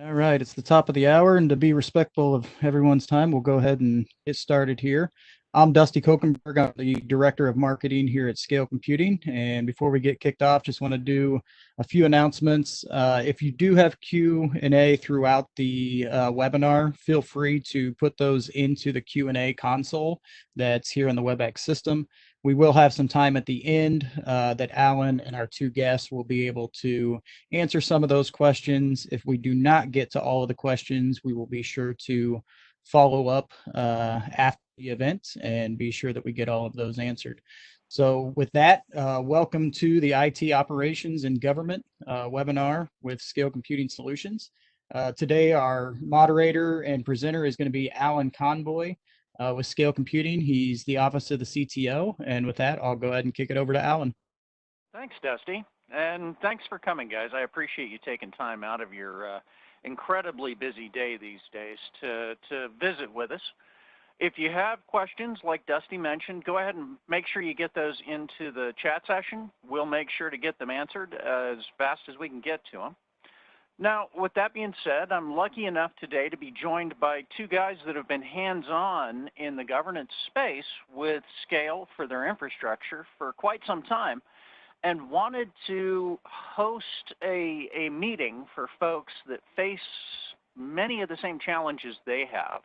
All right, it's the top of the hour, and to be respectful of everyone's time, we'll go ahead and get started here. I'm Dusty Kokenberg. I'm the Director of Marketing here at Scale Computing. And before we get kicked off, just want to do a few announcements. If you do have Q&A throughout the webinar, feel free to put those into the Q&A console that's here in the WebEx system. We will have some time at the end that Alan and our two guests will be able to answer some of those questions. If we do not get to all of the questions, we will be sure to follow up after the event and be sure that we get all of those answered. So with that, welcome to the IT Operations and Government webinar with Scale Computing Solutions. Today, our moderator and presenter is going to be Alan Conboy with Scale Computing. He's the Office of the CTO. And with that, I'll go ahead and kick it over to Alan. Thanks, Dusty. And thanks for coming, guys. I appreciate you taking time out of your incredibly busy day these days to visit with us. If you have questions, like Dusty mentioned, go ahead and make sure you get those into the chat session. We'll make sure to get them answered as fast as we can get to them. Now, with that being said, I'm lucky enough today to be joined by two guys that have been hands-on in the governance space with Scale for their infrastructure for quite some time, and wanted to host a meeting for folks that face many of the same challenges they have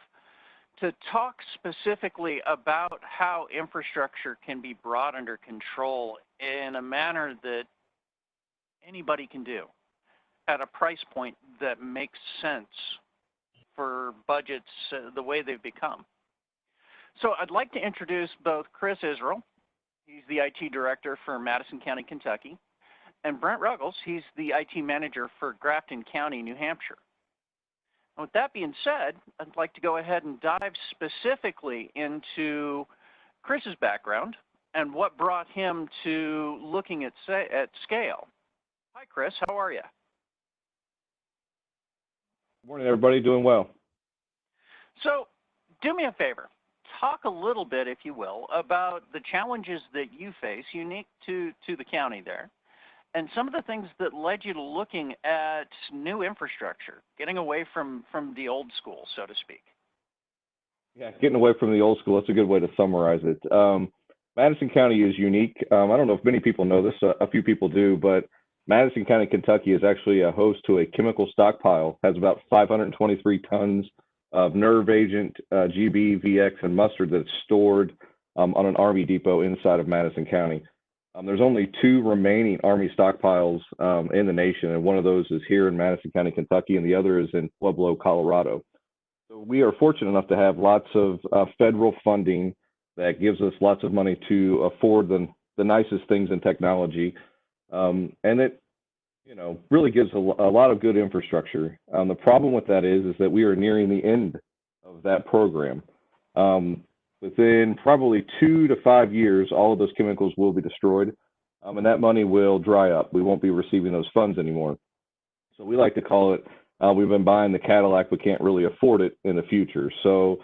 to talk specifically about how infrastructure can be brought under control in a manner that anybody can do at a price point that makes sense for budgets the way they've become. So I'd like to introduce both Chris Israel. He's the IT director for Madison County, Kentucky, and Brent Ruggles. He's the IT manager for Grafton County, New Hampshire. And with that being said, I'd like to go ahead and dive specifically into Chris's background and what brought him to looking at Scale. Hi, Chris. How are you? Good morning, everybody. Doing well. So do me a favor. Talk a little bit, if you will, about the challenges that you face unique to the county there, and some of the things that led you to looking at new infrastructure, getting away from the old school, so to speak. Yeah, getting away from the old school, that's a good way to summarize it. Madison County is unique. I don't know if many people know this, a few people do, but Madison County, Kentucky is actually a host to a chemical stockpile, has about 523 tons of nerve agent, GB, VX, and mustard that's stored on an Army depot inside of Madison County. There's only two remaining Army stockpiles in the nation, and one of those is here in Madison County, Kentucky, and the other is in Pueblo, Colorado. So we are fortunate enough to have lots of federal funding that gives us lots of money to afford the nicest things in technology, and it really gives a lot of good infrastructure. The problem with that is that we are nearing the end of that program. Within probably 2 to 5 years, all of those chemicals will be destroyed, and that money will dry up. We won't be receiving those funds anymore. So we like to call it, we've been buying the Cadillac, we can't really afford it in the future. So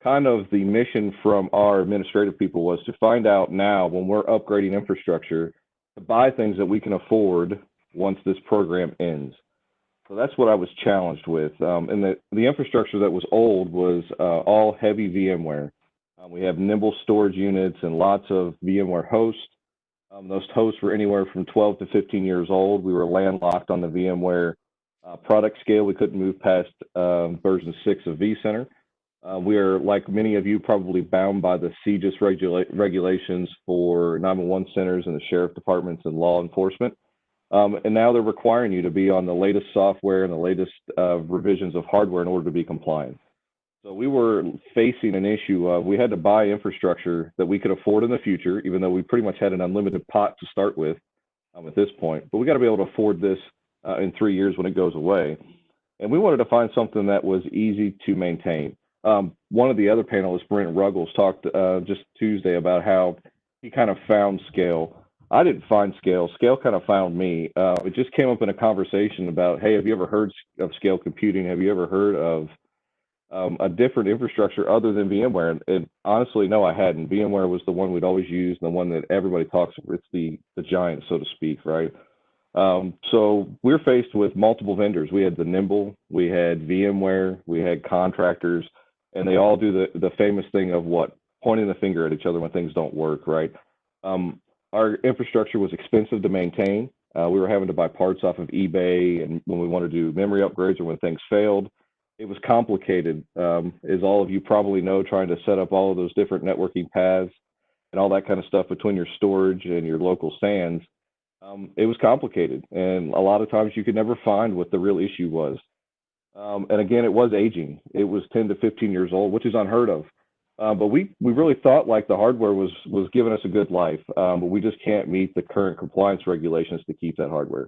kind of the mission from our administrative people was to find out now when we're upgrading infrastructure to buy things that we can afford once this program ends. So that's what I was challenged with. And the infrastructure that was old was all heavy VMware. We have nimble storage units and lots of VMware hosts. Those hosts were anywhere from 12 to 15 years old. We were landlocked on the VMware product scale. We couldn't move past version 6 of vCenter. We are, like many of you, probably bound by the CJIS regulations for 911 centers and the sheriff departments and law enforcement. And now they're requiring you to be on the latest software and the latest revisions of hardware in order to be compliant. So we were facing an issue of we had to buy infrastructure that we could afford in the future, even though we pretty much had an unlimited pot to start with at this point. But we got to be able to afford this in 3 years when it goes away. And we wanted to find something that was easy to maintain. One of the other panelists, Brent Ruggles, talked just Tuesday about how he kind of found Scale. I didn't find Scale. Scale kind of found me. It just came up in a conversation about, hey, have you ever heard of Scale Computing? Have you ever heard of a different infrastructure other than VMware? And honestly, no, I hadn't. VMware was the one we'd always used, the one that everybody talks about. It's the giant, so to speak, right? So we're faced with multiple vendors. We had the Nimble, we had VMware, we had contractors, and they all do the famous thing of what? Pointing the finger at each other when things don't work, right? Our infrastructure was expensive to maintain. We were having to buy parts off of eBay, and when we wanted to do memory upgrades or when things failed, it was complicated. As all of you probably know, trying to set up all of those different networking paths and all that kind of stuff between your storage and your local SANs, it was complicated. And a lot of times you could never find what the real issue was. And again, it was aging. It was 10 to 15 years old, which is unheard of. But we really thought like the hardware was giving us a good life, but we just can't meet the current compliance regulations to keep that hardware.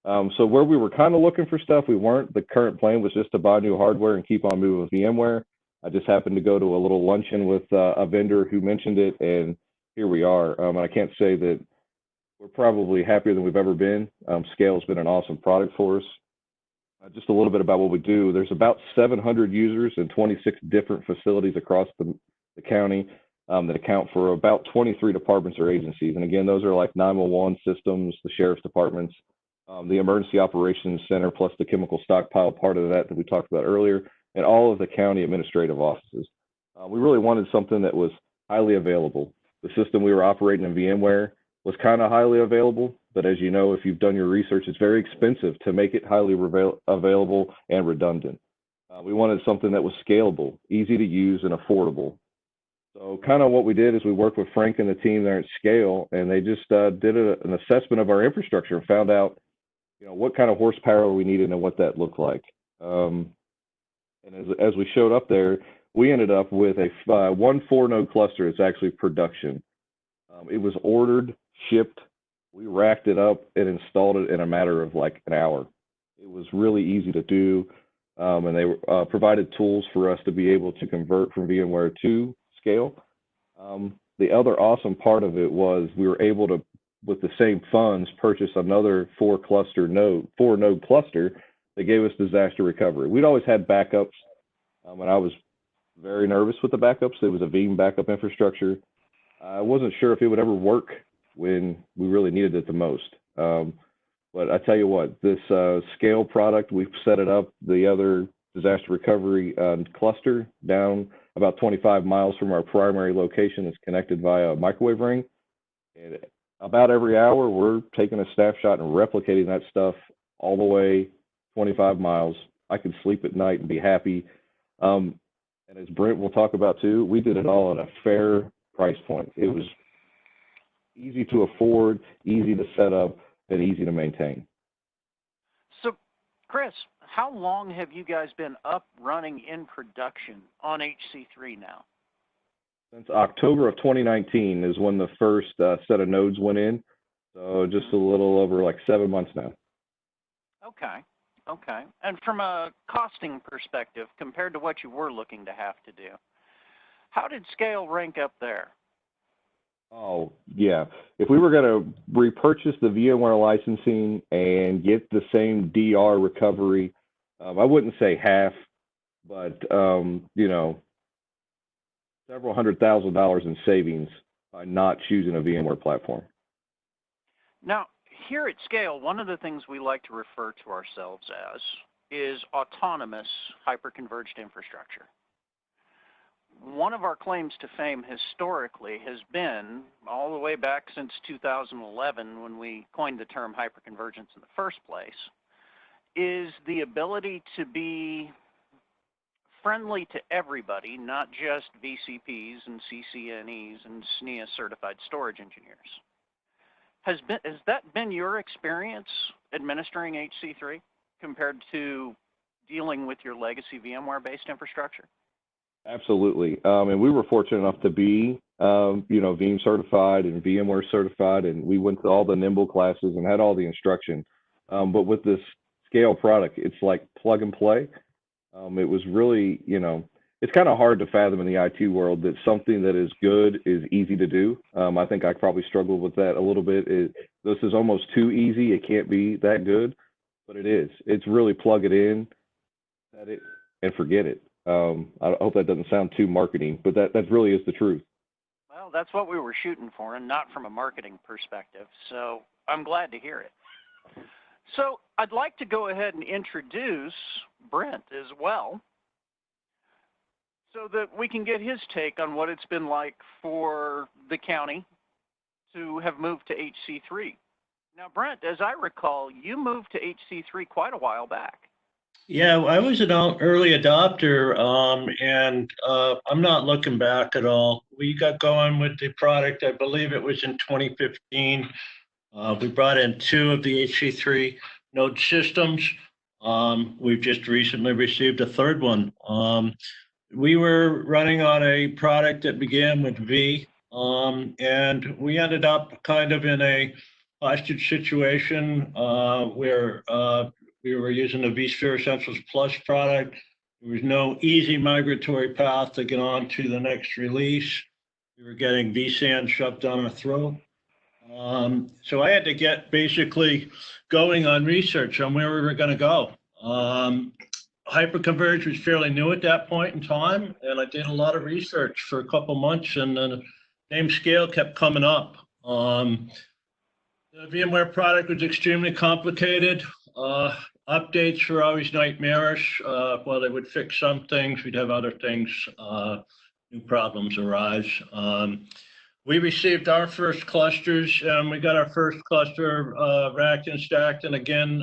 So where we were kind of looking for stuff, we weren't. The current plan was just to buy new hardware and keep on moving with VMware. I just happened to go to a little luncheon with a vendor who mentioned it, and here we are. And I can't say that we're probably happier than we've ever been. Scale's been an awesome product for us. Just a little bit about what we do. There's about 700 users in 26 different facilities across the county that account for about 23 departments or agencies. And again, those are like 911 systems, the sheriff's departments, the emergency operations center, plus the chemical stockpile part of that we talked about earlier, and all of the county administrative offices. We really wanted something that was highly available. The system we were operating in VMware was kind of highly available, but as you know, if you've done your research, it's very expensive to make it highly available and redundant. We wanted something that was scalable, easy to use, and affordable. So kind of what we did is we worked with Frank and the team there at Scale, and they just did an assessment of our infrastructure and found out, what kind of horsepower we needed and what that looked like. And as we showed up there, we ended up with a 4-node cluster. It's actually production. It was ordered, shipped. We racked it up and installed it in a matter of like an hour. It was really easy to do, and they provided tools for us to be able to convert from VMware to Scale. The other awesome part of it was we were able to, with the same funds, purchase another 4-node cluster that gave us disaster recovery. We'd always had backups, and I was very nervous with the backups. It was a Veeam backup infrastructure. I wasn't sure if it would ever work when we really needed it the most. But I tell you what, this Scale product, we've set it up, the other disaster recovery cluster down about 25 miles from our primary location. It's connected via a microwave ring. And about every hour, we're taking a snapshot and replicating that stuff all the way 25 miles. I can sleep at night and be happy. And as Brent will talk about too, we did it all at a fair price point. It was easy to afford, easy to set up, and easy to maintain. So, Chris, how long have you guys been up, running in production on HC3 now? Since October of 2019 is when the first set of nodes went in. So just a little over like 7 months now. Okay. And from a costing perspective, compared to what you were looking to have to do, how did Scale rank up there? Oh, yeah. If we were going to repurchase the VMware licensing and get the same DR recovery, I wouldn't say half, but, several $100,000 in savings by not choosing a VMware platform. Now, here at Scale, one of the things we like to refer to ourselves as is autonomous hyperconverged infrastructure. One of our claims to fame historically has been, all the way back since 2011 when we coined the term hyperconvergence in the first place, is the ability to be friendly to everybody, not just VCPs and CCNEs and SNIA certified storage engineers. Has that been your experience administering HC3 compared to dealing with your legacy VMware-based infrastructure? Absolutely. And we were fortunate enough to be, Veeam certified and VMware certified, and we went to all the Nimble classes and had all the instruction. But with this Scale product, it's like plug and play. It was really, it's kind of hard to fathom in the IT world that something that is good is easy to do. I think I probably struggled with that a little bit. This is almost too easy. It can't be that good, but it is. It's really plug it in, set it, and forget it. I hope that doesn't sound too marketing, but that really is the truth. Well, that's what we were shooting for, and not from a marketing perspective. So I'm glad to hear it. So I'd like to go ahead and introduce Brent as well, so that we can get his take on what it's been like for the county to have moved to HC3. Now, Brent, as I recall, you moved to HC3 quite a while back. Yeah, I was an early adopter, and I'm not looking back at all. We got going with the product, I believe it was in 2015. We brought in 2 of the HC3 node systems. We've just recently received a 3rd one. We were running on a product that began with V, and we ended up kind of in a hostage situation where we were using the vSphere Essentials Plus product. There was no easy migratory path to get on to the next release. We were getting vSAN shoved down our throat. So I had to get basically going on research on where we were going to go. Hyperconverged was fairly new at that point in time, and I did a lot of research for a couple months, and the name Scale kept coming up. The VMware product was extremely complicated. Updates were always nightmarish. While they would fix some things, we'd have other things, new problems arise. We received our first clusters, and we got our first cluster racked and stacked. And again,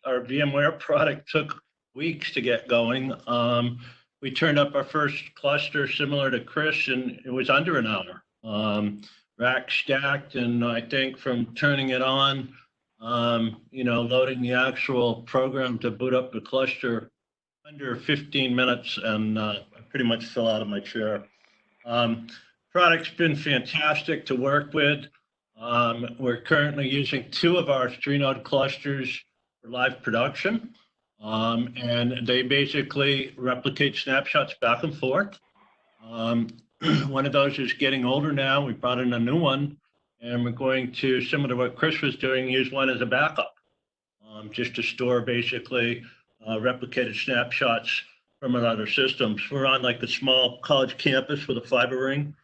our VMware product took weeks to get going. We turned up our first cluster similar to Chris, and it was under an hour. Rack stacked, and I think from turning it on, loading the actual program to boot up the cluster under 15 minutes, and I pretty much fell out of my chair. Product's been fantastic to work with. We're currently using 2 of our 3-node clusters for live production, and they basically replicate snapshots back and forth. One of those is getting older now. We brought in a new one, and we're going to, similar to what Chris was doing, use one as a backup, just to store basically replicated snapshots from other systems. We're on like a small college campus with a fiber ring.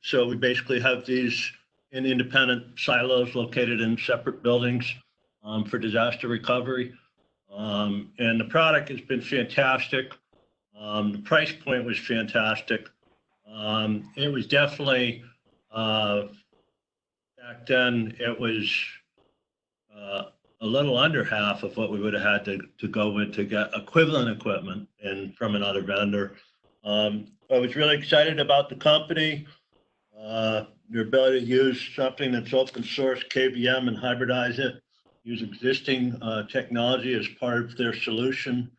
So we basically have these in independent silos located in separate buildings for disaster recovery. And the product has been fantastic. The price point was fantastic. It was definitely, back then, it was a little under half of what we would have had to go with to get equivalent equipment from another vendor. I was really excited about the company, your ability to use something that's open source, KVM, and hybridize it, use existing technology as part of their solution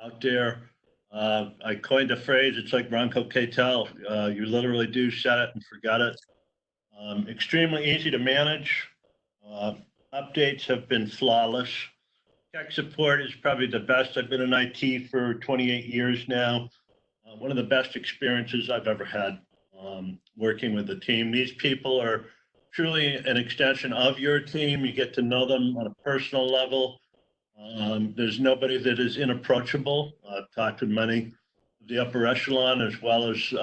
out there. I coined a phrase, it's like Bronco K-Tel. You literally do set it and forget it. Extremely easy to manage. Updates have been flawless. Tech support is probably the best. I've been in IT for 28 years now. One of the best experiences I've ever had working with the team. These people are truly an extension of your team. You get to know them on a personal level. There's nobody that is inapproachable. I've talked to many of the upper echelon as well as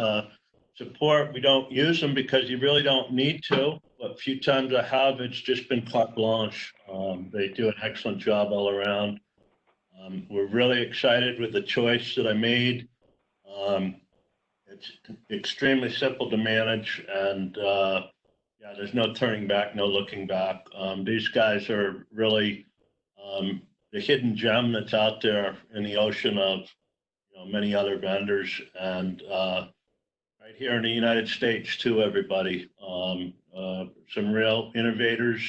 support. We don't use them because you really don't need to, but a few times I have, it's just been carte blanche. They do an excellent job all around. We're really excited with the choice that I made. It's extremely simple to manage, and yeah, there's no turning back, no looking back. These guys are really the hidden gem that's out there in the ocean of many other vendors, and right here in the United States too, everybody. Some real innovators,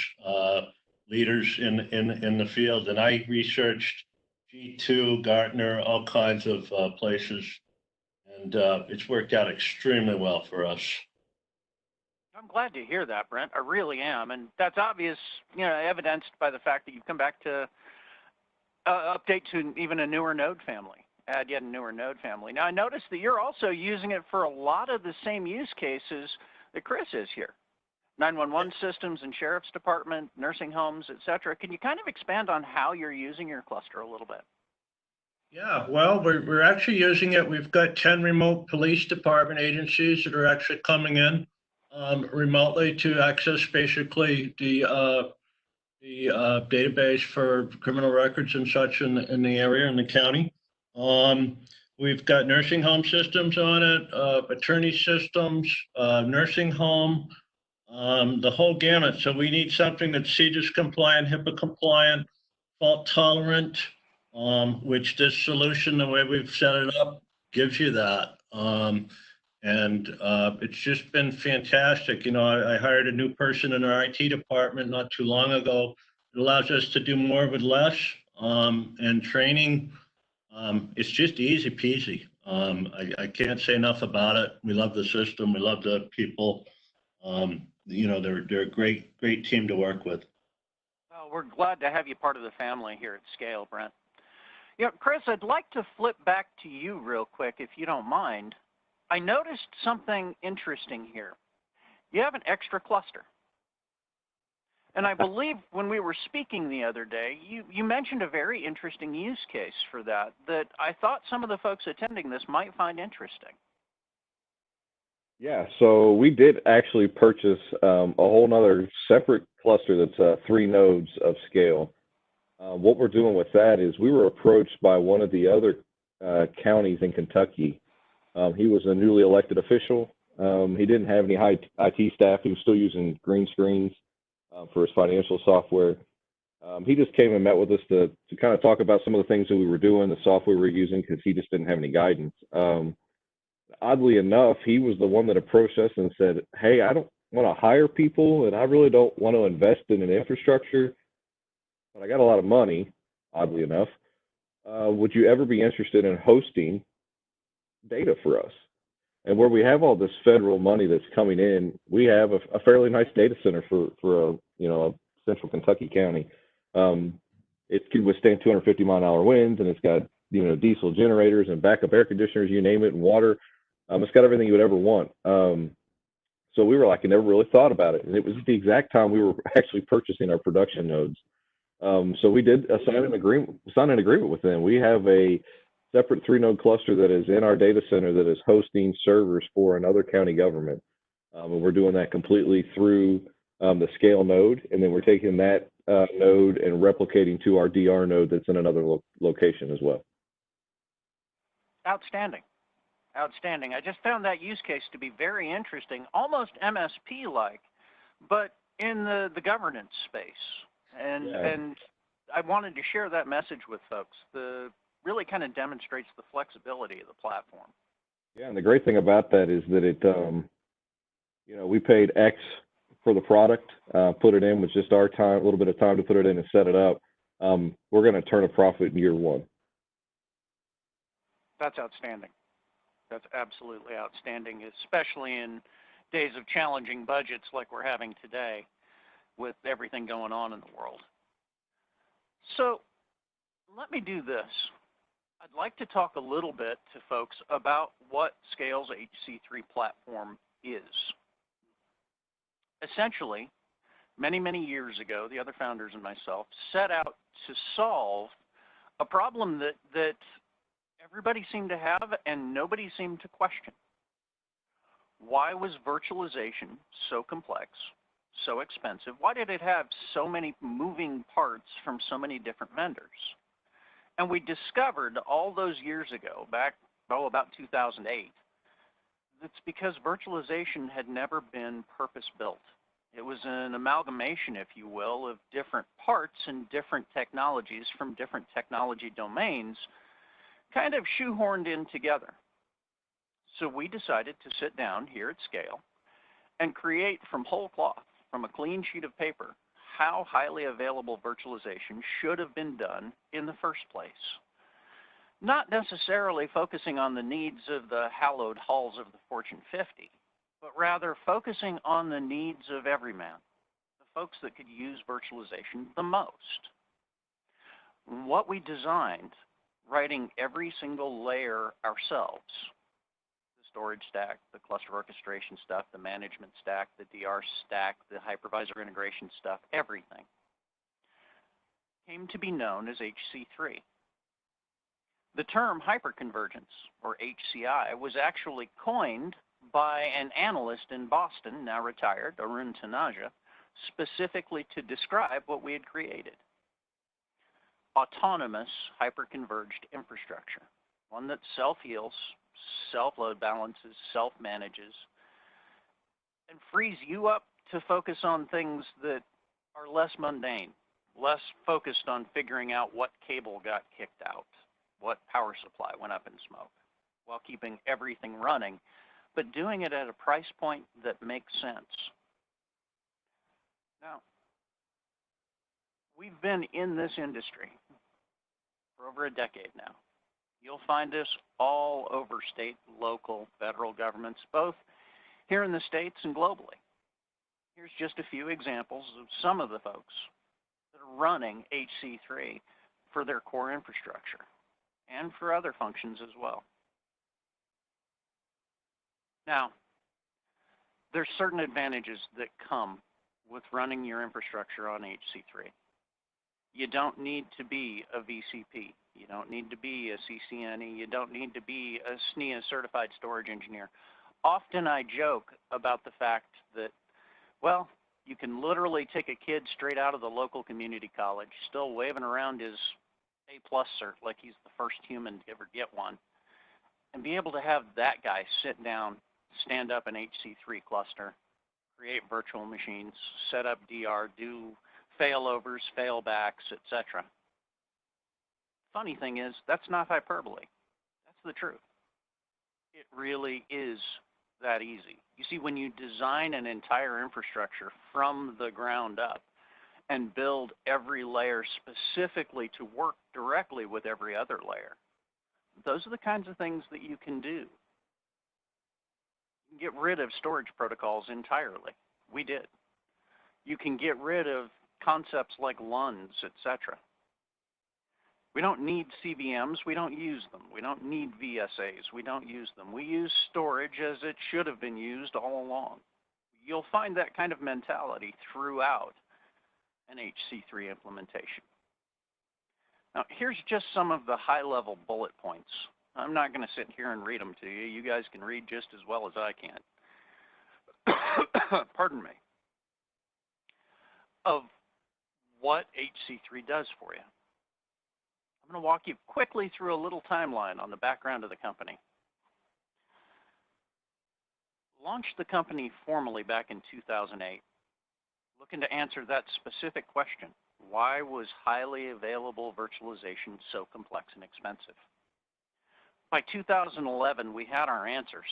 leaders in the field, and I researched G2, Gartner, all kinds of places. And it's worked out extremely well for us. I'm glad to hear that, Brent. I really am. And that's obvious, evidenced by the fact that you've come back to update to even a newer node family, add yet a newer node family. Now, I noticed that you're also using it for a lot of the same use cases that Chris is here. 911 systems and sheriff's department, nursing homes, et cetera. Can you kind of expand on how you're using your cluster a little bit? Yeah, well, we're actually using it. We've got 10 remote police department agencies that are actually coming in remotely to access basically the the database for criminal records and such in the area, in the county. We've got nursing home systems on it, attorney systems, nursing home, the whole gamut. So we need something that's CJIS compliant, HIPAA compliant, fault tolerant, which this solution, the way we've set it up, gives you that. It's just been fantastic. You know, I hired a new person in our IT department not too long ago. It allows us to do more with less, and training. It's just easy peasy. I can't say enough about it. We love the system. We love the people. You know, they're a great team to work with. Well, we're glad to have you part of the family here at Scale, Brent. You know, Chris, I'd like to flip back to you real quick, if you don't mind. I noticed something interesting here. You have an extra cluster. And I believe when we were speaking the other day, you mentioned a very interesting use case for that I thought some of the folks attending this might find interesting. Yeah, so we did actually purchase a whole nother separate cluster that's 3 nodes of Scale. What we're doing with that is we were approached by one of the other counties in Kentucky. He was a newly elected official. He didn't have any high IT staff. He was still using green screens for his financial software. He just came and met with us to kind of talk about some of the things that we were doing, the software we were using, because he just didn't have any guidance. Oddly enough, he was the one that approached us and said, hey, I don't want to hire people, and I really don't want to invest in an infrastructure, but I got a lot of money, oddly enough. Would you ever be interested in hosting data for us? And where we have all this federal money that's coming in, we have a fairly nice data center for a central Kentucky county. It can withstand 250-mile-an-hour winds, and it's got diesel generators and backup air conditioners, you name it, and water. It's got everything you would ever want. So we were like, I never really thought about it, and it was at the exact time we were actually purchasing our production nodes. So we did sign an agreement with them. We have a separate 3-node cluster that is in our data center that is hosting servers for another county government. And we're doing that completely through the Scale node, and then we're taking that node and replicating to our DR node that's in another location as well. Outstanding. Outstanding. I just found that use case to be very interesting, almost MSP-like, but in the governance space. And I wanted to share that message with folks. Really kind of demonstrates the flexibility of the platform. Yeah, and the great thing about that is that it, we paid X for the product, put it in with just our time, a little bit of time to put it in and set it up. We're going to turn a profit in year 1. That's outstanding. That's absolutely outstanding, especially in days of challenging budgets like we're having today with everything going on in the world. So let me do this. I'd like to talk a little bit to folks about what Scale's HC3 platform is. Essentially, many, many years ago, the other founders and myself set out to solve a problem that everybody seemed to have and nobody seemed to question. Why was virtualization so complex, so expensive? Why did it have so many moving parts from so many different vendors? And we discovered all those years ago, back, about 2008, it's because virtualization had never been purpose-built. It was an amalgamation, if you will, of different parts and different technologies from different technology domains, kind of shoehorned in together. So we decided to sit down here at Scale and create from whole cloth, from a clean sheet of paper, how highly available virtualization should have been done in the first place. Not necessarily focusing on the needs of the hallowed halls of the Fortune 50, but rather focusing on the needs of every man, the folks that could use virtualization the most. What we designed, writing every single layer ourselves, the storage stack, the cluster orchestration stuff, the management stack, the DR stack, the hypervisor integration stuff, everything, came to be known as HC3. The term hyperconvergence, or HCI, was actually coined by an analyst in Boston, now retired, Arun Tanaja, specifically to describe what we had created. Autonomous hyperconverged infrastructure, one that self-heals, self-load balances, self-manages, and frees you up to focus on things that are less mundane, less focused on figuring out what cable got kicked out, what power supply went up in smoke, while keeping everything running, but doing it at a price point that makes sense. Now, we've been in this industry for over a decade now. You'll find us all over state, local, federal governments, both here in the States and globally. Here's just a few examples of some of the folks that are running HC3 for their core infrastructure and for other functions as well. Now, there's certain advantages that come with running your infrastructure on HC3. You don't need to be a VCP. You don't need to be a CCNE. You don't need to be a SNIA certified storage engineer. Often I joke about the fact that, well, you can literally take a kid straight out of the local community college, still waving around his A+ cert like he's the first human to ever get one, and be able to have that guy sit down, stand up an HC3 cluster, create virtual machines, set up DR, do failovers, failbacks, etc. Funny thing is, that's not hyperbole. That's the truth. It really is that easy. You see, when you design an entire infrastructure from the ground up and build every layer specifically to work directly with every other layer, those are the kinds of things that you can do. You can get rid of storage protocols entirely. We did. You can get rid of concepts like LUNs, etc. We don't need CVMs, we don't use them. We don't need VSAs, we don't use them. We use storage as it should have been used all along. You'll find that kind of mentality throughout an HC3 implementation. Now, here's just some of the high-level bullet points. I'm not going to sit here and read them to you. You guys can read just as well as I can. Pardon me. Of what HC3 does for you. I'm going to walk you quickly through a little timeline on the background of the company. Launched the company formally back in 2008, looking to answer that specific question. Why was highly available virtualization so complex and expensive? By 2011, we had our answers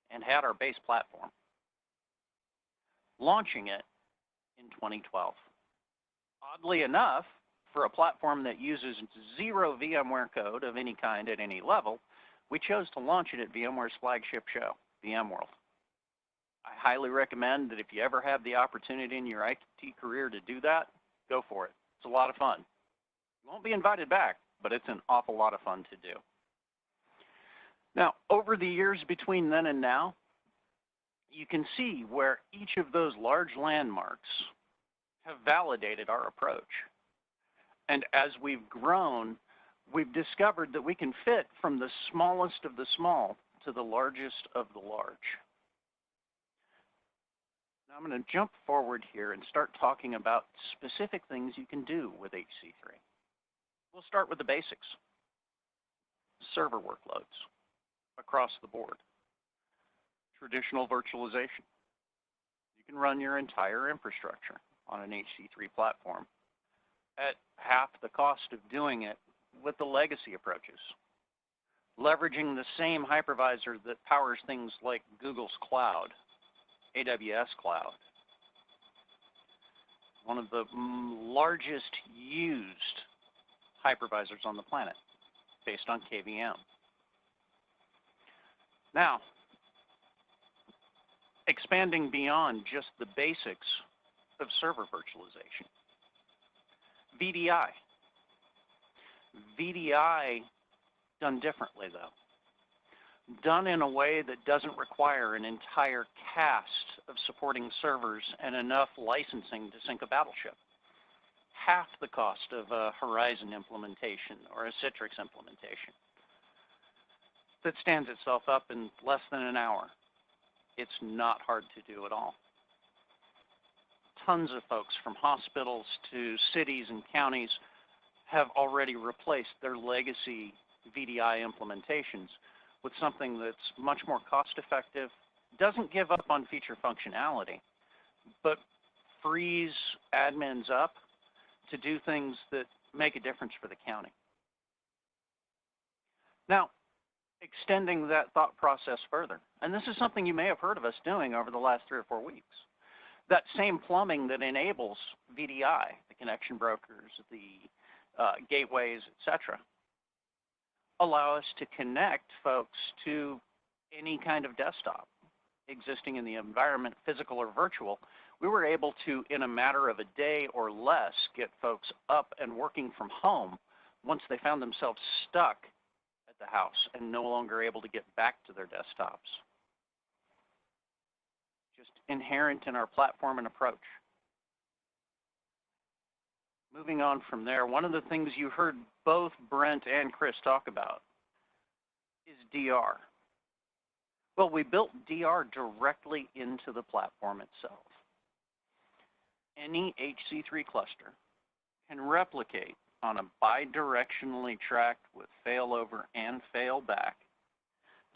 and had our base platform. Launching it in 2012. Oddly enough, for a platform that uses zero VMware code of any kind at any level, we chose to launch it at VMware's flagship show, VMworld. I highly recommend that if you ever have the opportunity in your IT career to do that, go for it. It's a lot of fun. You won't be invited back, but it's an awful lot of fun to do. Now, over the years between then and now, you can see where each of those large landmarks have validated our approach. And as we've grown, we've discovered that we can fit from the smallest of the small to the largest of the large. Now I'm going to jump forward here and start talking about specific things you can do with HC3. We'll start with the basics. Server workloads across the board. Traditional virtualization. You can run your entire infrastructure on an HC3 platform at half the cost of doing it with the legacy approaches. Leveraging the same hypervisor that powers things like Google's cloud, AWS cloud. One of the largest used hypervisors on the planet based on KVM. Now, expanding beyond just the basics of server virtualization. VDI. VDI done differently, though. Done in a way that doesn't require an entire cast of supporting servers and enough licensing to sync a battleship. Half the cost of a Horizon implementation or a Citrix implementation. That stands itself up in less than an hour. It's not hard to do at all. tons of folks from hospitals to cities and counties have already replaced their legacy VDI implementations with something that's much more cost-effective, doesn't give up on feature functionality, but frees admins up to do things that make a difference for the county. Now, extending that thought process further, and this is something you may have heard of us doing over the last 3 or 4 weeks. That same plumbing that enables VDI, the connection brokers, the gateways, etc., allow us to connect folks to any kind of desktop existing in the environment, physical or virtual. We were able to, in a matter of a day or less, get folks up and working from home once they found themselves stuck at the house and no longer able to get back to their desktops. Just inherent in our platform and approach. Moving on from there, one of the things you heard both Brent and Chris talk about is DR. Well, we built DR directly into the platform itself. Any HC3 cluster can replicate on a bidirectionally tracked with failover and failback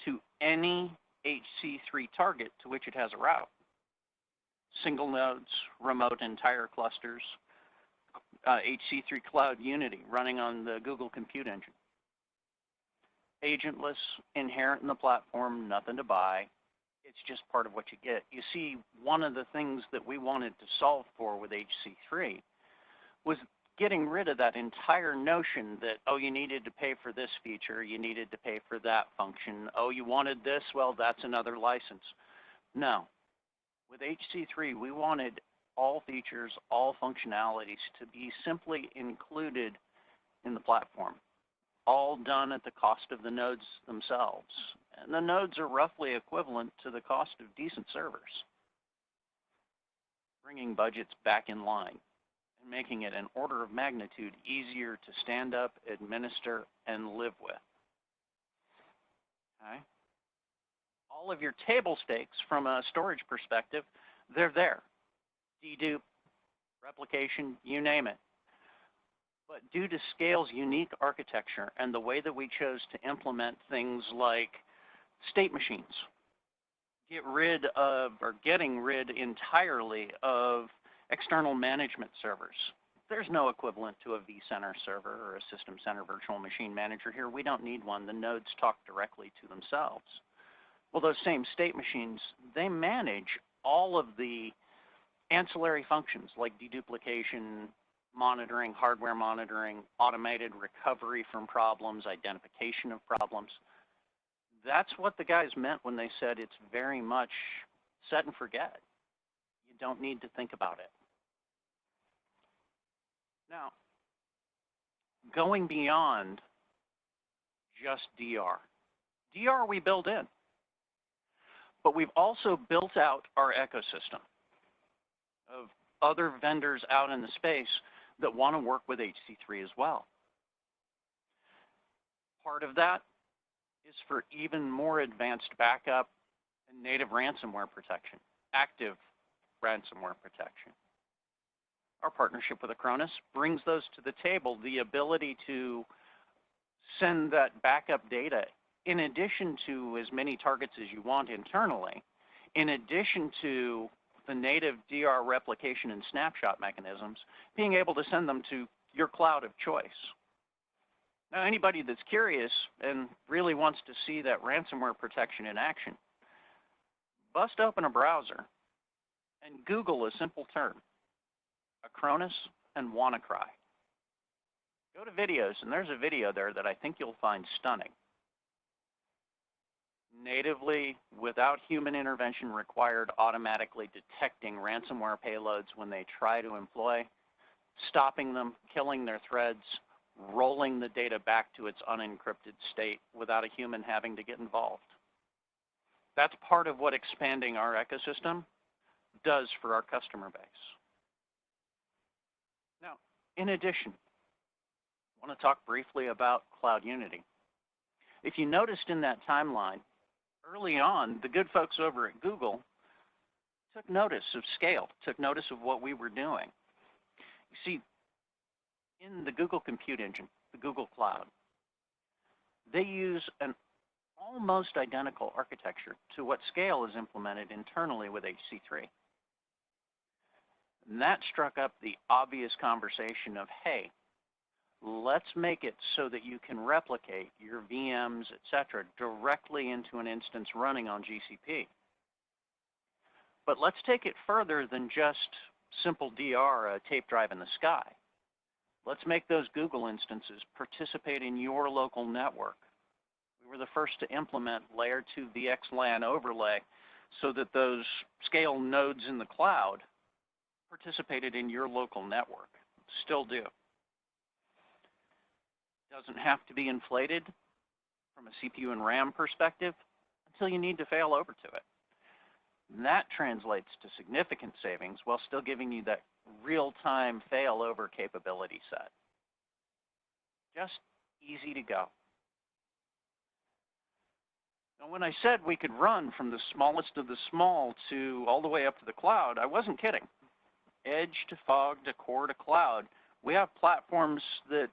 to any HC3 target to which it has a route. Single nodes, remote entire clusters, HC3 Cloud Unity running on the Google Compute Engine. Agentless, inherent in the platform, nothing to buy. It's just part of what you get. You see, one of the things that we wanted to solve for with HC3 was getting rid of that entire notion that, oh, you needed to pay for this feature, you needed to pay for that function, oh, you wanted this, well, that's another license. No. With HC3, we wanted all features, all functionalities to be simply included in the platform, all done at the cost of the nodes themselves. And the nodes are roughly equivalent to the cost of decent servers, bringing budgets back in line and making it an order of magnitude easier to stand up, administer, and live with. Okay? All of your table stakes from a storage perspective, they're there. Dedupe, replication, you name it. But due to Scale's unique architecture and the way that we chose to implement things like state machines, getting rid entirely of external management servers. There's no equivalent to a vCenter server or a System Center virtual machine manager here. We don't need one. The nodes talk directly to themselves. Well, those same state machines, they manage all of the ancillary functions like deduplication, monitoring, hardware monitoring, automated recovery from problems, identification of problems. That's what the guys meant when they said it's very much set and forget. You don't need to think about it. Now, going beyond just DR. DR we build in, but we've also built out our ecosystem of other vendors out in the space that want to work with HC3 as well. Part of that is for even more advanced backup and native ransomware protection, active ransomware protection. Our partnership with Acronis brings those to the table, the ability to send that backup data in addition to as many targets as you want internally, in addition to the native DR replication and snapshot mechanisms, being able to send them to your cloud of choice. Now, anybody that's curious and really wants to see that ransomware protection in action, bust open a browser and Google a simple term, Acronis and WannaCry. Go to videos, and there's a video there that I think you'll find stunning. Natively, without human intervention required, automatically detecting ransomware payloads when they try to employ, stopping them, killing their threads, rolling the data back to its unencrypted state without a human having to get involved. That's part of what expanding our ecosystem does for our customer base. Now, in addition, I want to talk briefly about Cloud Unity. If you noticed in that timeline, early on, the good folks over at Google took notice of scale, took notice of what we were doing. You see, in the Google Compute Engine, the Google Cloud, they use an almost identical architecture to what Scale is implemented internally with HC3. And that struck up the obvious conversation of, hey, let's make it so that you can replicate your VMs, et cetera, directly into an instance running on GCP. But let's take it further than just simple DR, a tape drive in the sky. Let's make those Google instances participate in your local network. We were the first to implement layer 2 VXLAN overlay so that those Scale nodes in the cloud participated in your local network. Still do. Doesn't have to be inflated from a CPU and RAM perspective until you need to fail over to it. And that translates to significant savings while still giving you that real-time failover capability set. Just easy to go. Now, when I said we could run from the smallest of the small to all the way up to the cloud, I wasn't kidding. Edge to fog to core to cloud, we have platforms that,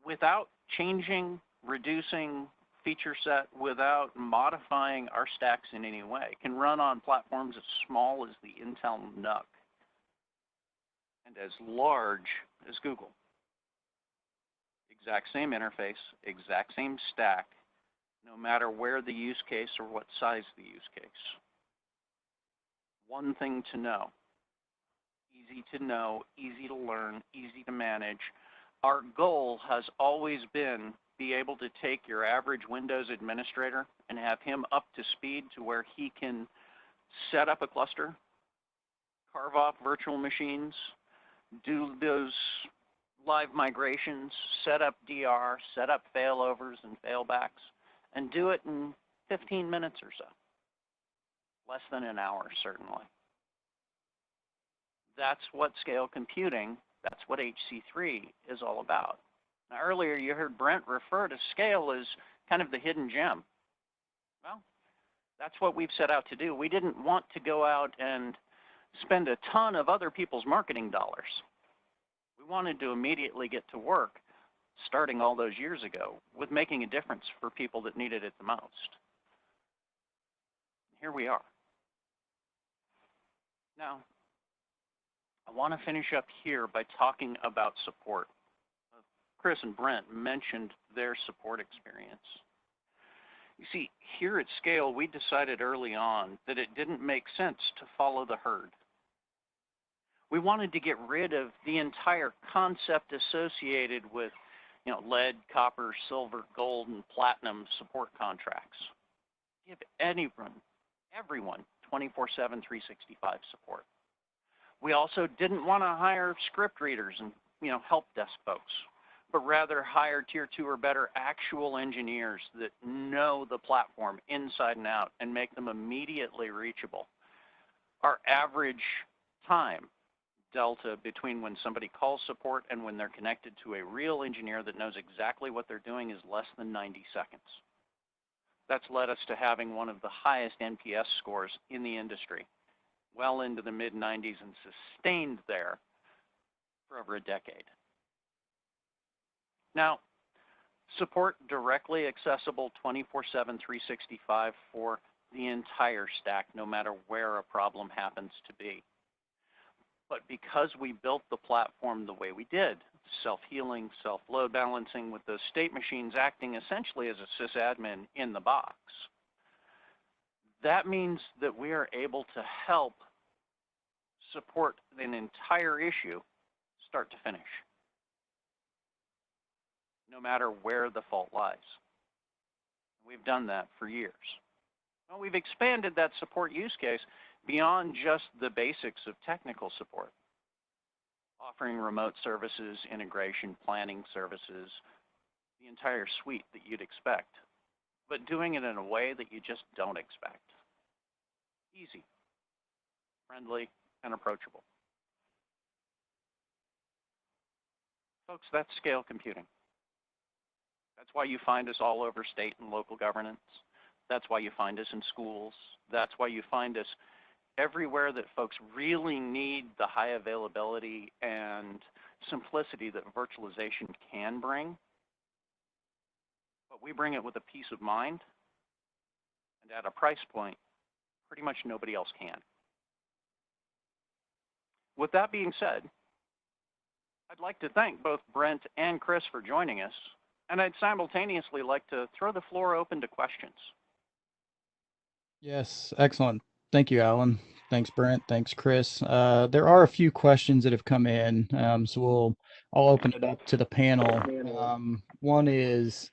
without changing, reducing feature set, without modifying our stacks in any way, can run on platforms as small as the Intel NUC and as large as Google. Exact same interface, exact same stack, no matter where the use case or what size the use case. One thing to know, easy to learn, easy to manage. Our goal has always been be able to take your average Windows administrator and have him up to speed to where he can set up a cluster, carve off virtual machines, do those live migrations, set up DR, set up failovers and failbacks, and do it in 15 minutes or so. Less than an hour, certainly. That's what scale computing, that's what HC3 is all about. Now, earlier you heard Brent refer to scale as kind of the hidden gem. Well, that's what we've set out to do. We didn't want to go out and spend a ton of other people's marketing dollars. We wanted to immediately get to work, starting all those years ago, with making a difference for people that needed it the most. Here we are. Now, I want to finish up here by talking about support. Chris and Brent mentioned their support experience. You see, here at Scale, we decided early on that it didn't make sense to follow the herd. We wanted to get rid of the entire concept associated with, lead, copper, silver, gold, and platinum support contracts. Give everyone 24/7, 365 support. We also didn't want to hire script readers and, help desk folks, but rather hire tier 2 or better actual engineers that know the platform inside and out and make them immediately reachable. Our average time delta between when somebody calls support and when they're connected to a real engineer that knows exactly what they're doing is less than 90 seconds. That's led us to having one of the highest NPS scores in the industry, well into the mid-90s and sustained there for over a decade. Now, support directly accessible 24/7, 365 for the entire stack, no matter where a problem happens to be. But because we built the platform the way we did, self-healing, self-load balancing with those state machines acting essentially as a sysadmin in the box, that means that we are able to help support an entire issue start to finish, no matter where the fault lies. We've done that for years. Well, we've expanded that support use case beyond just the basics of technical support, offering remote services, integration, planning services, the entire suite that you'd expect, but doing it in a way that you just don't expect. Easy, friendly, and approachable. Folks, that's scale computing. That's why you find us all over state and local governance. That's why you find us in schools. That's why you find us everywhere that folks really need the high availability and simplicity that virtualization can bring, but we bring it with a peace of mind and at a price point pretty much nobody else can. With that being said, I'd like to thank both Brent and Chris for joining us, and I'd simultaneously like to throw the floor open to questions. Yes, excellent. Thank you, Alan. Thanks, Brent. Thanks, Chris. There are a few questions that have come in, so I'll open it up to the panel. One is,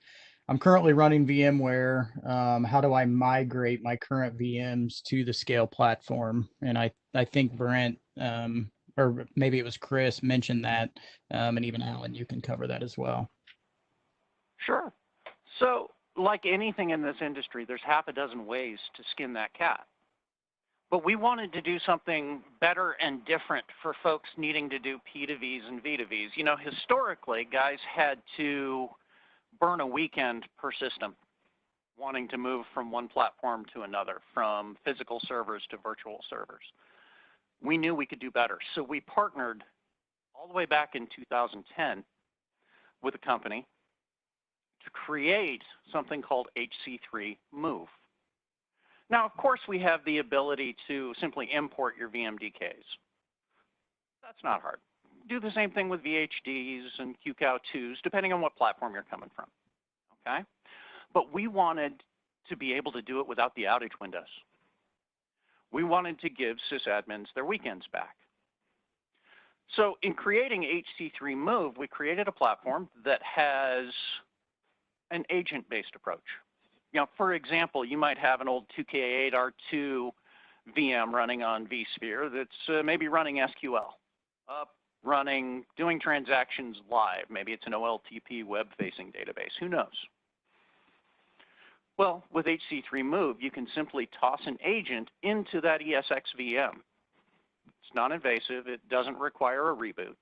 I'm currently running VMware. How do I migrate my current VMs to the Scale platform? And I think Brent, or maybe it was Chris, mentioned that, and even Alan, you can cover that as well. Sure. So, like anything in this industry, there's half a dozen ways to skin that cat. But we wanted to do something better and different for folks needing to do P2Vs and V2Vs. You know, historically, guys had to burn a weekend per system, wanting to move from one platform to another, from physical servers to virtual servers. We knew we could do better, so we partnered all the way back in 2010 with a company to create something called HC3 Move. Now, of course, we have the ability to simply import your VMDKs. That's not hard. Do the same thing with VHDs and QCOW2s, depending on what platform you're coming from, okay? But we wanted to be able to do it without the outage windows. We wanted to give sysadmins their weekends back. So in creating HC3 Move, we created a platform that has an agent-based approach. You know, for example, you might have an old 2K8R2 VM running on vSphere that's maybe running SQL, running, doing transactions live. Maybe it's an OLTP web-facing database. Who knows? Well, with HC3 Move, you can simply toss an agent into that ESX VM. It's non-invasive. It doesn't require a reboot.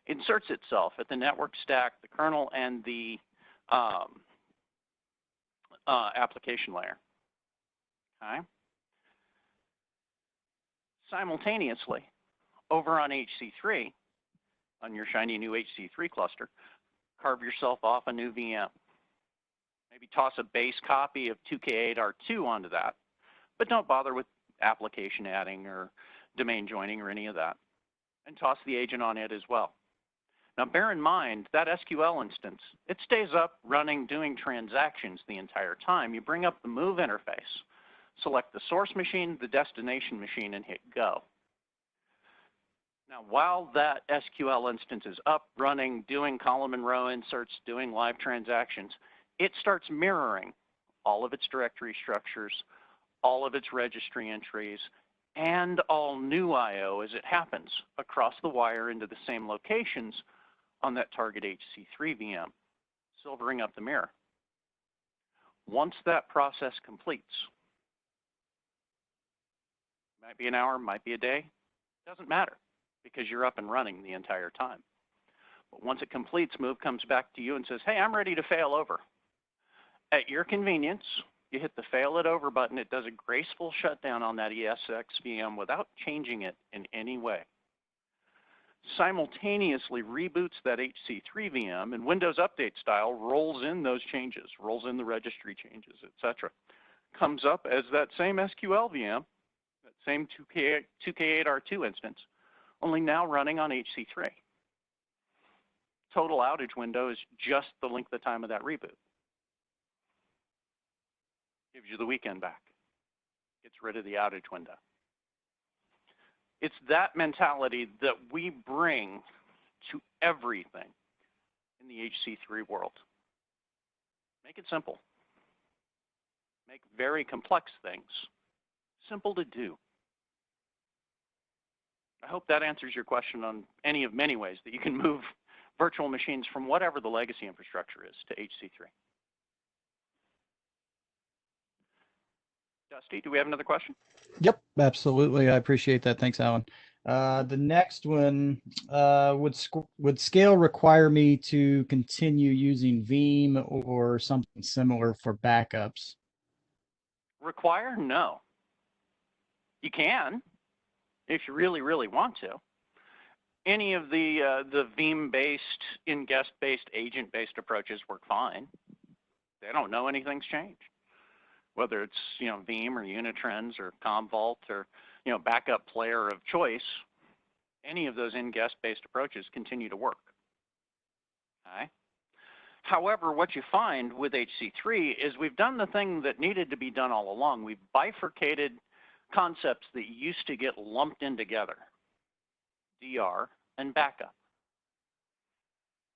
It inserts itself at the network stack, the kernel, and the application layer. Okay. Simultaneously, over on HC3, on your shiny new HC3 cluster, carve yourself off a new VM. Maybe toss a base copy of 2K8R2 onto that, but don't bother with application adding or domain joining or any of that, and toss the agent on it as well. Now, bear in mind, that SQL instance, it stays up running, doing transactions the entire time. You bring up the move interface, select the source machine, the destination machine, and hit go. Now, while that SQL instance is up, running, doing column and row inserts, doing live transactions, it starts mirroring all of its directory structures, all of its registry entries, and all new I/O as it happens across the wire into the same locations on that target HC3 VM, silvering up the mirror. Once that process completes, might be an hour, might be a day, doesn't matter because you're up and running the entire time. But once it completes, Move comes back to you and says, hey, I'm ready to fail over. At your convenience, you hit the fail it over button. It does a graceful shutdown on that ESX VM without changing it in any way. Simultaneously reboots that HC3 VM, and Windows Update style rolls in those changes, rolls in the registry changes, etc. Comes up as that same SQL VM, that same 2K8R2 instance, only now running on HC3. Total outage window is just the length of time of that reboot. Gives you the weekend back. Gets rid of the outage window. It's that mentality that we bring to everything in the HC3 world. Make it simple. Make very complex things simple to do. I hope that answers your question on any of many ways that you can move virtual machines from whatever the legacy infrastructure is to HC3. Dusty, do we have another question? Yep, absolutely. I appreciate that. Thanks, Alan. The next one, would Scale require me to continue using Veeam or something similar for backups? Require? No. You can. if you really, really want to. Any of the Veeam-based, in-guest-based, agent-based approaches work fine. They don't know anything's changed. Whether it's, Veeam or Unitrends or Commvault or, backup player of choice, any of those in-guest-based approaches continue to work. Okay? However, what you find with HC3 is we've done the thing that needed to be done all along. We've bifurcated concepts that used to get lumped in together, DR and backup,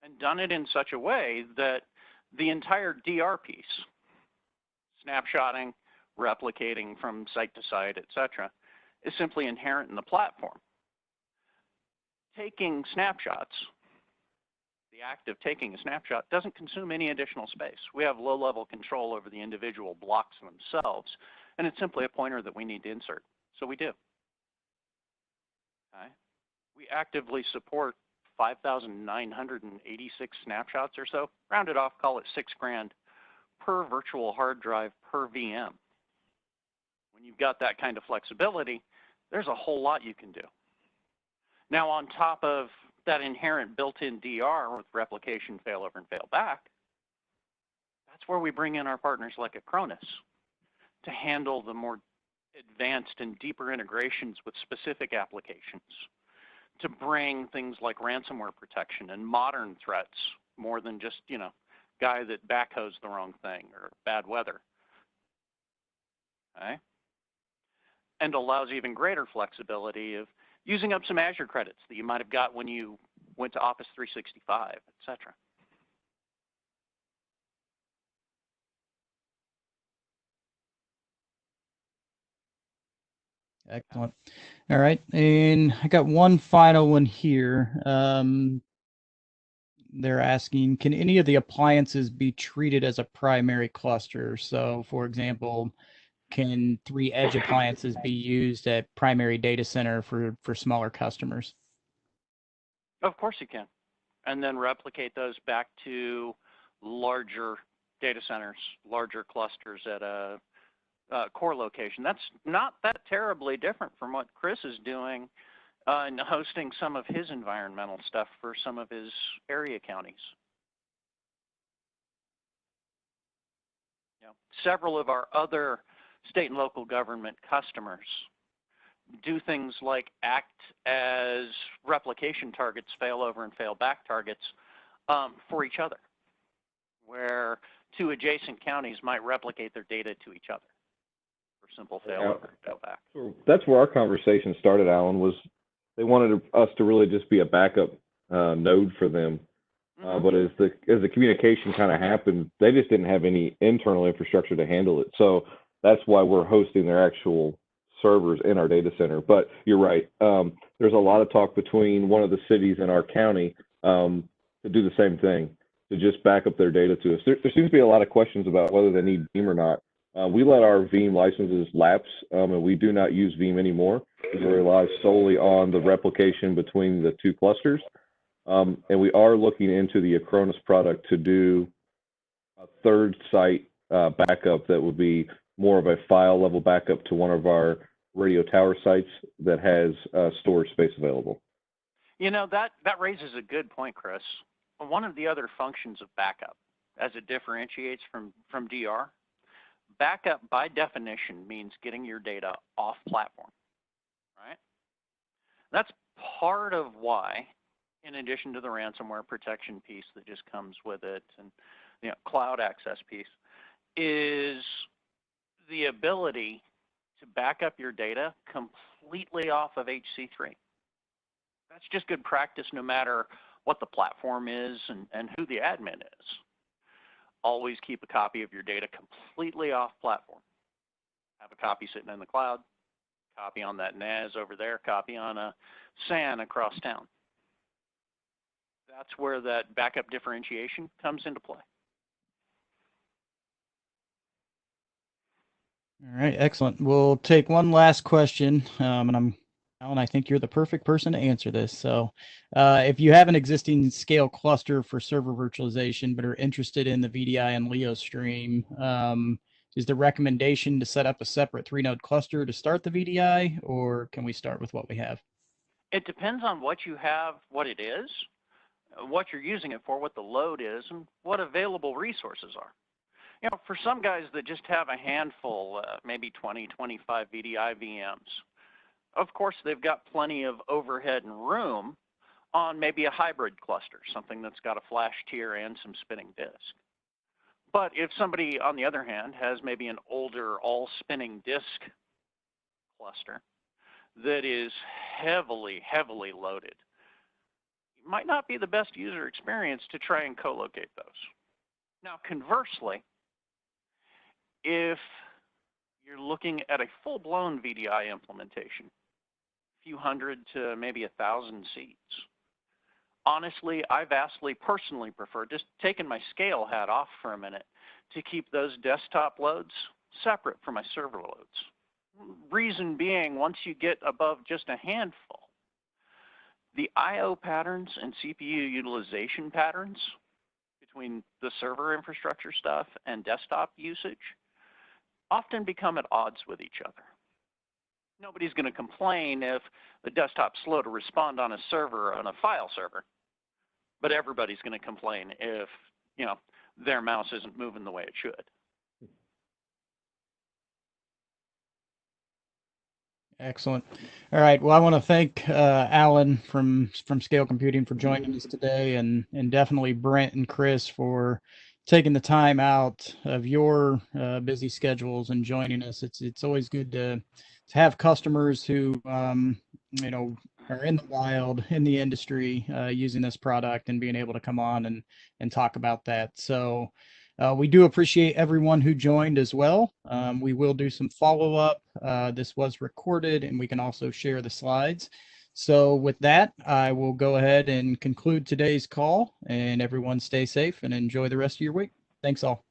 and done it in such a way that the entire DR piece, snapshotting, replicating from site to site, etc., is simply inherent in the platform. Taking snapshots, the act of taking a snapshot doesn't consume any additional space. We have low-level control over the individual blocks themselves, and it's simply a pointer that we need to insert. So we do. Okay. We actively support 5,986 snapshots or so. Rounded off, call it $6,000 per virtual hard drive per VM. When you've got that kind of flexibility, there's a whole lot you can do. Now, on top of that inherent built-in DR with replication, failover, and failback, that's where we bring in our partners like Acronis to handle the more advanced and deeper integrations with specific applications, to bring things like ransomware protection and modern threats, more than just, guy that backhoes the wrong thing or bad weather. Okay? And allows even greater flexibility of using up some Azure credits that you might have got when you went to Office 365, etc. Excellent. All right, and I got one final one here. They're asking, can any of the appliances be treated as a primary cluster? So, for example, can 3 edge appliances be used at primary data center for smaller customers? Of course you can. And then replicate those back to larger data centers, larger clusters at a core location. That's not that terribly different from what Chris is doing and hosting some of his environmental stuff for some of his area counties. Several of our other state and local government customers do things like act as replication targets, failover and failback targets for each other, where 2 adjacent counties might replicate their data to each other for simple failover and failback. That's where our conversation started, Alan, was they wanted us to really just be a backup node for them. But as the communication kind of happened, they just didn't have any internal infrastructure to handle it. So that's why we're hosting their actual servers in our data center. But you're right. There's a lot of talk between one of the cities in our county to do the same thing, to just back up their data to us. There seems to be a lot of questions about whether they need Veeam or not. We let our Veeam licenses lapse, and we do not use Veeam anymore. We rely solely on the replication between the 2 clusters. And we are looking into the Acronis product to do a 3rd site backup that would be more of a file level backup to one of our radio tower sites that has storage space available. That raises a good point, Chris. One of the other functions of backup, as it differentiates from DR, backup by definition means getting your data off platform, right? That's part of why, in addition to the ransomware protection piece that just comes with it and cloud access piece, is the ability to back up your data completely off of HC3. That's just good practice no matter what the platform is and who the admin is. Always keep a copy of your data completely off platform. Have a copy sitting in the cloud, copy on that NAS over there, copy on a SAN across town. That's where that backup differentiation comes into play. All right, excellent. We'll take one last question, and Alan, I think you're the perfect person to answer this. So if you have an existing scale cluster for server virtualization, but are interested in the VDI and Leo stream, is the recommendation to set up a separate 3-node cluster to start the VDI, or can we start with what we have? It depends on what you have, what it is, what you're using it for, what the load is, and what available resources are. You know, for some guys that just have a handful, maybe 20, 25 VDI VMs, of course, they've got plenty of overhead and room on maybe a hybrid cluster, something that's got a flash tier and some spinning disk. But if somebody, on the other hand, has maybe an older all spinning disk cluster that is heavily loaded, it might not be the best user experience to try and co-locate those. Now, conversely, if you're looking at a full-blown VDI implementation, a few hundred to maybe 1,000 seats, honestly, I vastly personally prefer, just taking my scale hat off for a minute, to keep those desktop loads separate from my server loads. Reason being, once you get above just a handful, the I/O patterns and CPU utilization patterns between the server infrastructure stuff and desktop usage often become at odds with each other. Nobody's going to complain if the desktop's slow to respond on a server, on a file server, but everybody's going to complain if, you know, their mouse isn't moving the way it should. Excellent. All right. Well, I want to thank Alan from Scale Computing for joining us today, and definitely Brent and Chris for taking the time out of your busy schedules and joining us. It's always good to have customers who you know, are in the wild in the industry using this product and being able to come on and talk about that. So we do appreciate everyone who joined as well. We will do some follow-up. This was recorded, and we can also share the slides. So with that, I will go ahead and conclude today's call, and everyone stay safe and enjoy the rest of your week. Thanks all.